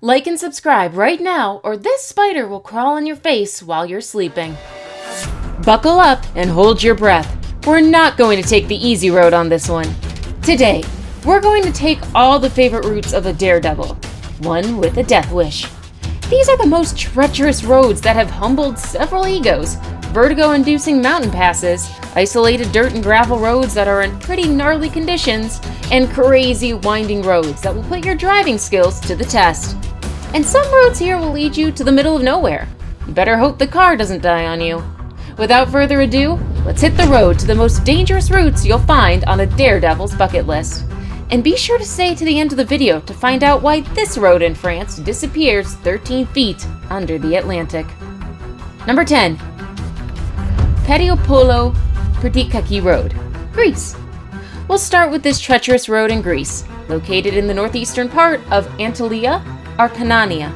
Like and subscribe right now, or this spider will crawl on your face while you're sleeping. Buckle up and hold your breath. We're not going to take the easy road on this one. Today, we're going to take all the favorite routes of a daredevil, one with a death wish. These are the most treacherous roads that have humbled several egos, vertigo-inducing mountain passes, isolated dirt and gravel roads that are in pretty gnarly conditions, and crazy winding roads that will put your driving skills to the test. And some roads here will lead you to the middle of nowhere. You better hope the car doesn't die on you. Without further ado, let's hit the road to the most dangerous routes you'll find on a daredevil's bucket list. And be sure to stay to the end of the video to find out why this road in France disappears 13 feet under the Atlantic. Number 10. Periopolo Pertikaki Road, Greece. We'll start with this treacherous road in Greece, located in the northeastern part of Antalya, Arcanania.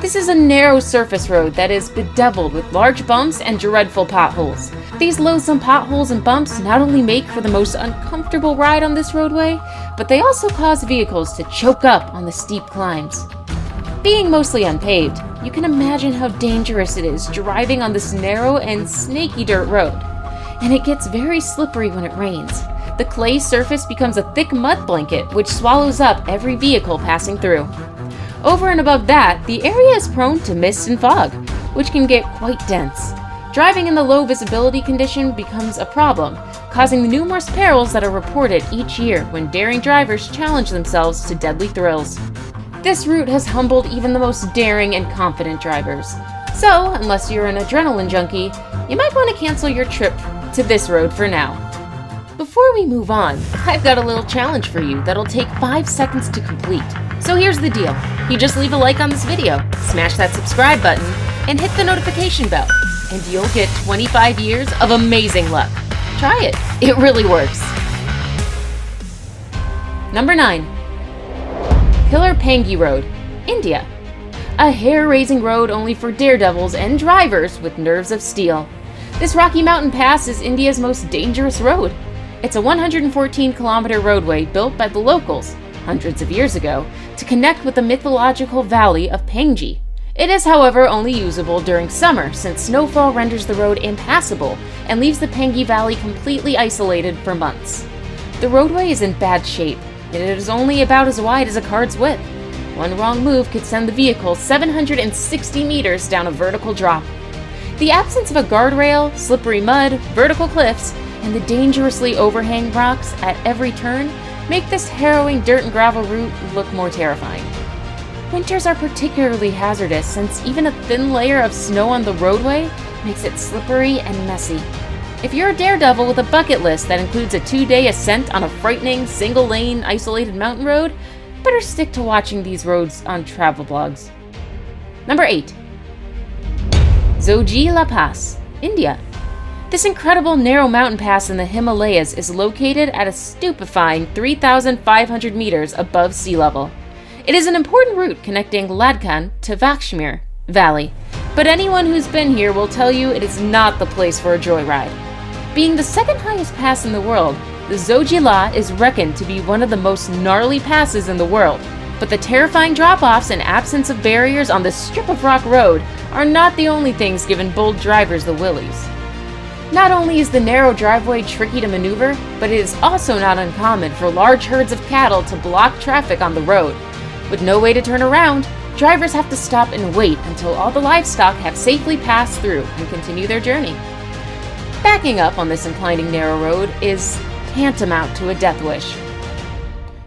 This is a narrow surface road that is bedeviled with large bumps and dreadful potholes. These loathsome potholes and bumps not only make for the most uncomfortable ride on this roadway, but they also cause vehicles to choke up on the steep climbs. Being mostly unpaved, you can imagine how dangerous it is driving on this narrow and snaky dirt road. And it gets very slippery when it rains. The clay surface becomes a thick mud blanket which swallows up every vehicle passing through. Over and above that, the area is prone to mist and fog, which can get quite dense. Driving in the low visibility condition becomes a problem, causing the numerous perils that are reported each year when daring drivers challenge themselves to deadly thrills. This route has humbled even the most daring and confident drivers. So, unless you're an adrenaline junkie, you might want to cancel your trip to this road for now. Before we move on, I've got a little challenge for you that'll take 5 seconds to complete. So here's the deal. You just leave a like on this video, smash that subscribe button, and hit the notification bell, and you'll get 25 years of amazing luck. Try it. It really works. Number 9. Pillarpangi Road, India. A hair-raising road only for daredevils and drivers with nerves of steel. This Rocky Mountain Pass is India's most dangerous road. It's a 114-kilometer roadway built by the locals hundreds of years ago to connect with the mythological valley of Pangi. It is, however, only usable during summer since snowfall renders the road impassable and leaves the Pangi Valley completely isolated for months. The roadway is in bad shape, and it is only about as wide as a card's width. One wrong move could send the vehicle 760 meters down a vertical drop. The absence of a guardrail, slippery mud, vertical cliffs, and the dangerously overhang rocks at every turn make this harrowing dirt and gravel route look more terrifying. Winters are particularly hazardous since even a thin layer of snow on the roadway makes it slippery and messy. If you're a daredevil with a bucket list that includes a 2-day ascent on a frightening, single-lane, isolated mountain road, better stick to watching these roads on travel blogs. Number 8. Zoji La Pass, India. This incredible narrow mountain pass in the Himalayas is located at a stupefying 3,500 meters above sea level. It is an important route connecting Ladakh to Kashmir Valley, but anyone who's been here will tell you it is not the place for a joyride. Being the second highest pass in the world, the Zoji La is reckoned to be one of the most gnarly passes in the world, but the terrifying drop-offs and absence of barriers on this strip of rock road are not the only things giving bold drivers the willies. Not only is the narrow driveway tricky to maneuver, but it is also not uncommon for large herds of cattle to block traffic on the road. With no way to turn around, drivers have to stop and wait until all the livestock have safely passed through and continue their journey. Backing up on this inclining narrow road is tantamount to a death wish.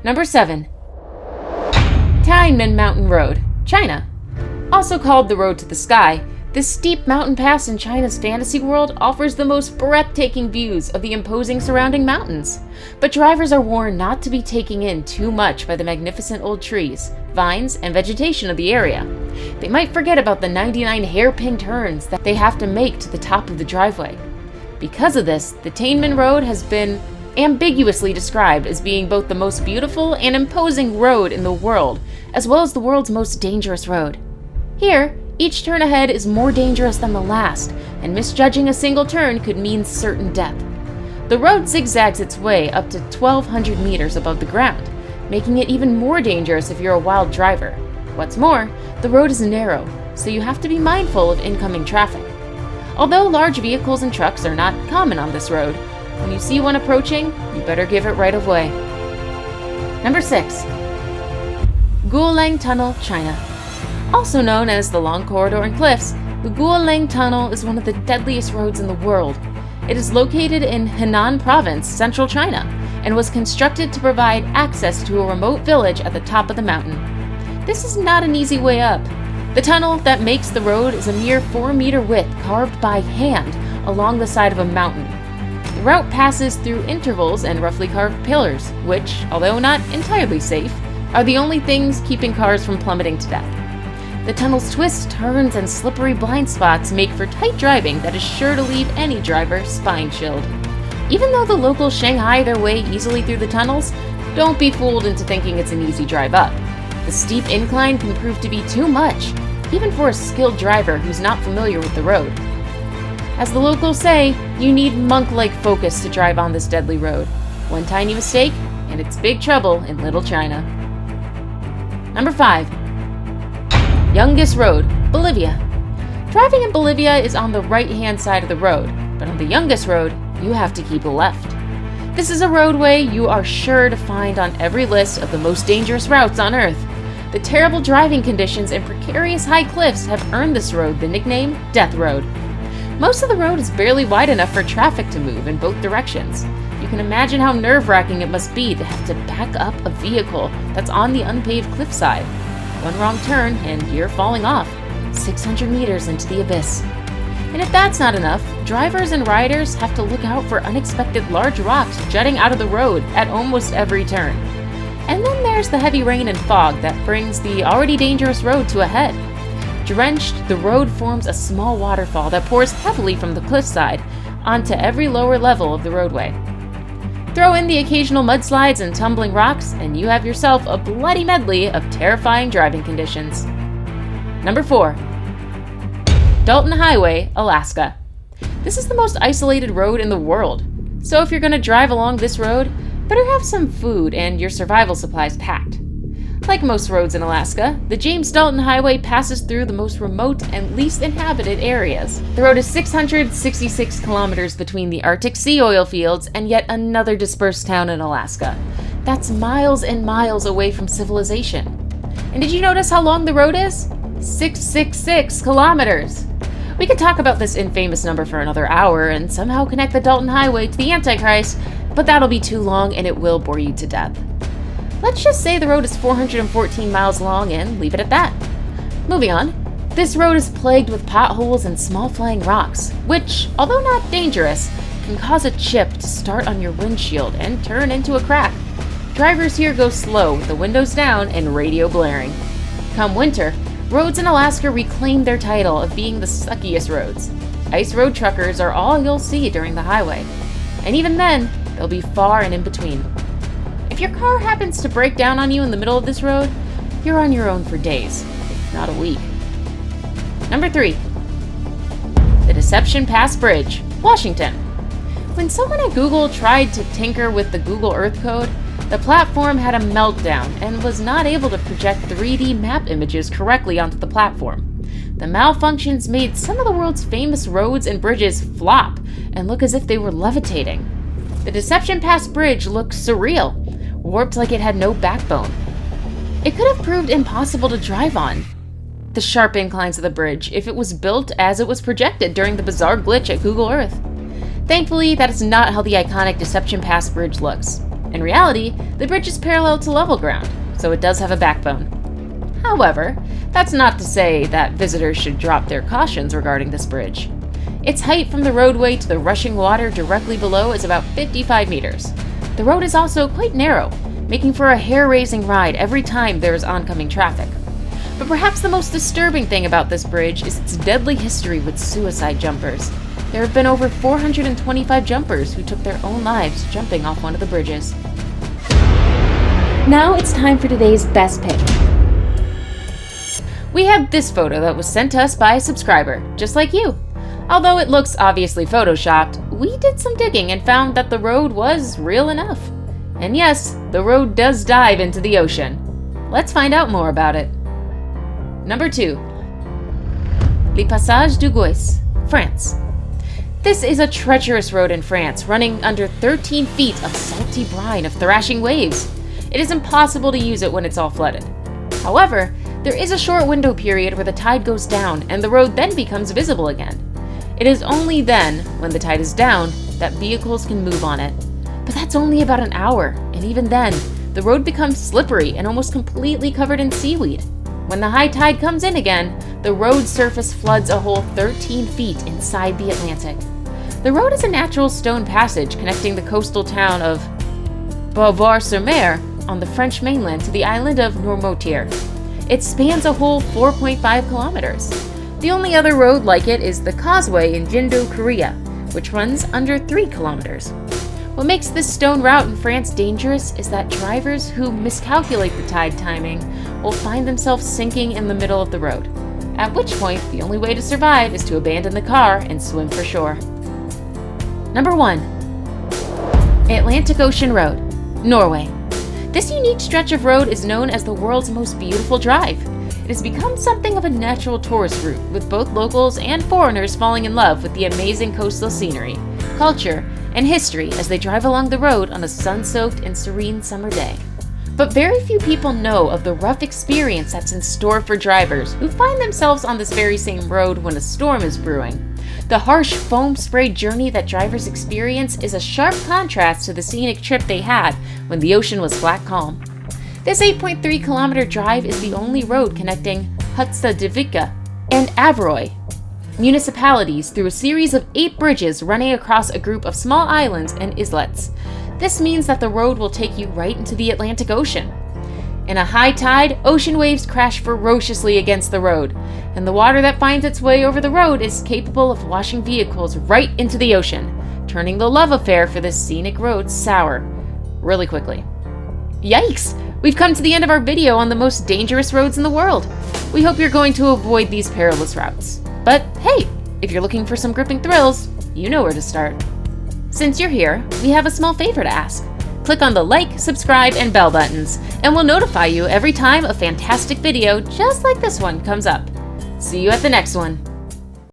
Number 7. Tianmen Mountain Road, China. Also called the Road to the Sky, this steep mountain pass in China's fantasy world offers the most breathtaking views of the imposing surrounding mountains. But drivers are warned not to be taken in too much by the magnificent old trees, vines, and vegetation of the area. They might forget about the 99 hairpin turns that they have to make to the top of the driveway. Because of this, the Tianmen Road has been ambiguously described as being both the most beautiful and imposing road in the world, as well as the world's most dangerous road. Here, each turn ahead is more dangerous than the last, and misjudging a single turn could mean certain death. The road zigzags its way up to 1,200 meters above the ground, making it even more dangerous if you're a wild driver. What's more, the road is narrow, so you have to be mindful of incoming traffic. Although large vehicles and trucks are not common on this road, when you see one approaching, you better give it right of way. Number 6. Guolang Tunnel, China. Also known as the Long Corridor and Cliffs, the Guolang Tunnel is one of the deadliest roads in the world. It is located in Henan Province, central China, and was constructed to provide access to a remote village at the top of the mountain. This is not an easy way up. The tunnel that makes the road is a mere 4-meter width carved by hand along the side of a mountain. The route passes through intervals and roughly carved pillars, which, although not entirely safe, are the only things keeping cars from plummeting to death. The tunnel's twists, turns, and slippery blind spots make for tight driving that is sure to leave any driver spine-chilled. Even though the locals Shanghai their way easily through the tunnels, don't be fooled into thinking it's an easy drive up. The steep incline can prove to be too much, even for a skilled driver who's not familiar with the road. As the locals say, you need monk-like focus to drive on this deadly road. One tiny mistake, and it's big trouble in Little China. Number 5. Youngest Road, Bolivia. Driving in Bolivia is on the right-hand side of the road, but on the Youngest Road, you have to keep left. This is a roadway you are sure to find on every list of the most dangerous routes on Earth. The terrible driving conditions and precarious high cliffs have earned this road the nickname Death Road. Most of the road is barely wide enough for traffic to move in both directions. You can imagine how nerve-wracking it must be to have to back up a vehicle that's on the unpaved cliffside. One wrong turn and you're falling off, 600 meters into the abyss. And if that's not enough, drivers and riders have to look out for unexpected large rocks jutting out of the road at almost every turn. And then there's the heavy rain and fog that brings the already dangerous road to a head. Drenched, the road forms a small waterfall that pours heavily from the cliffside onto every lower level of the roadway. Throw in the occasional mudslides and tumbling rocks, and you have yourself a bloody medley of terrifying driving conditions. Number 4. Dalton Highway, Alaska. This is the most isolated road in the world, so if you're going to drive along this road, better have some food and your survival supplies packed. Like most roads in Alaska, the James Dalton Highway passes through the most remote and least inhabited areas. The road is 666 kilometers between the Arctic Sea oil fields and yet another dispersed town in Alaska. That's miles and miles away from civilization. And did you notice how long the road is? 666 kilometers! We could talk about this infamous number for another hour and somehow connect the Dalton Highway to the Antichrist, but that'll be too long and it will bore you to death. Let's just say the road is 414 miles long and leave it at that. Moving on, this road is plagued with potholes and small flying rocks, which, although not dangerous, can cause a chip to start on your windshield and turn into a crack. Drivers here go slow with the windows down and radio blaring. Come winter, roads in Alaska reclaim their title of being the suckiest roads. Ice road truckers are all you'll see during the highway. And even then, they'll be far and in between. If your car happens to break down on you in the middle of this road, you're on your own for days, if not a week. Number 3. The Deception Pass Bridge, Washington. When someone at Google tried to tinker with the Google Earth code, the platform had a meltdown and was not able to project 3D map images correctly onto the platform. The malfunctions made some of the world's famous roads and bridges flop and look as if they were levitating. The Deception Pass Bridge looked surreal, warped like it had no backbone. It could have proved impossible to drive on the sharp inclines of the bridge if it was built as it was projected during the bizarre glitch at Google Earth. Thankfully, that is not how the iconic Deception Pass Bridge looks. In reality, the bridge is parallel to level ground, so it does have a backbone. However, that's not to say that visitors should drop their cautions regarding this bridge. Its height from the roadway to the rushing water directly below is about 55 meters. The road is also quite narrow, making for a hair-raising ride every time there is oncoming traffic. But perhaps the most disturbing thing about this bridge is its deadly history with suicide jumpers. There have been over 425 jumpers who took their own lives jumping off one of the bridges. Now it's time for today's best pick. We have this photo that was sent to us by a subscriber, just like you. Although it looks obviously photoshopped, we did some digging and found that the road was real enough. And yes, the road does dive into the ocean. Let's find out more about it. Number 2. Le Passage du Gois, France. This is a treacherous road in France, running under 13 feet of salty brine of thrashing waves. It is impossible to use it when it's all flooded. However, there is a short window period where the tide goes down and the road then becomes visible again. It is only then, when the tide is down, that vehicles can move on it. But that's only about an hour, and even then, the road becomes slippery and almost completely covered in seaweed. When the high tide comes in again, the road surface floods a whole 13 feet inside the Atlantic. The road is a natural stone passage connecting the coastal town of Beauvoir-sur-Mer on the French mainland to the island of Noirmoutier. It spans a whole 4.5 kilometers. The only other road like it is the causeway in Jindo, Korea, which runs under 3 kilometers. What makes this stone route in France dangerous is that drivers who miscalculate the tide timing will find themselves sinking in the middle of the road, at which point the only way to survive is to abandon the car and swim for shore. Number 1. Atlantic Ocean Road, Norway. This unique stretch of road is known as the world's most beautiful drive. It has become something of a natural tourist route, with both locals and foreigners falling in love with the amazing coastal scenery, culture, and history as they drive along the road on a sun-soaked and serene summer day. But very few people know of the rough experience that's in store for drivers who find themselves on this very same road when a storm is brewing. The harsh, foam-sprayed journey that drivers experience is a sharp contrast to the scenic trip they had when the ocean was flat calm. This 8.3-kilometer drive is the only road connecting Hustadvika and Averøy municipalities through a series of 8 bridges running across a group of small islands and islets. This means that the road will take you right into the Atlantic Ocean. In a high tide, ocean waves crash ferociously against the road, and the water that finds its way over the road is capable of washing vehicles right into the ocean, turning the love affair for this scenic road sour really quickly. Yikes! We've come to the end of our video on the most dangerous roads in the world. We hope you're going to avoid these perilous routes. But hey, if you're looking for some gripping thrills, you know where to start. Since you're here, we have a small favor to ask. Click on the like, subscribe, and bell buttons, and we'll notify you every time a fantastic video just like this one comes up. See you at the next one.